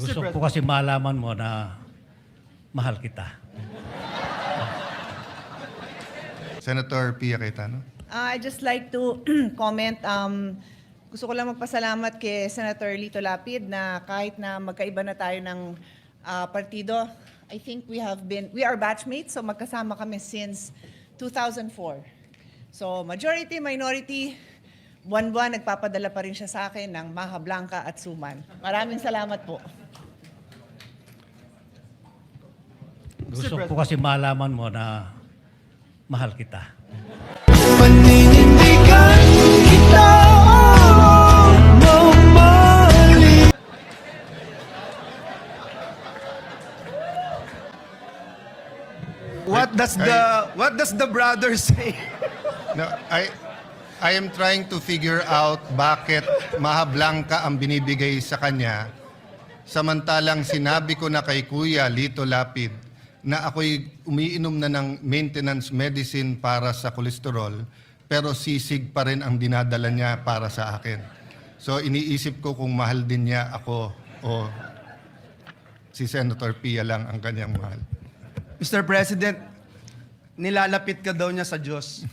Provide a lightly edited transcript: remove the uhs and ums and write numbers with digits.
Gusto ko kasi malaman mo na mahal kita. Senator Pia Cayetano. I'd just like to comment. Gusto ko lang magpasalamat kay Senator Lito Lapid na kahit na magkaiba na tayo ng partido, I think we are batchmates, so magkasama kami since 2004. So majority, minority, buwan-buwan nagpapadala pa rin siya sa akin ng Maha Blanca at Suman. Maraming salamat po. Gusto ko kasi malaman mo na mahal kita. Paninindigan kita, mamahalin. What does the brother say? No, I am trying to figure out bakit Maha Blanca ang binibigay sa kanya, samantalang sinabi ko na kay Kuya Lito Lapid na ako'y umiinom na ng maintenance medicine para sa kolesterol, pero sisig pa rin ang dinadala niya para sa akin. So iniisip ko kung mahal din niya ako o si Senator Pia lang ang kanyang mahal. Mr. President, nilalapit ka daw niya sa Diyos.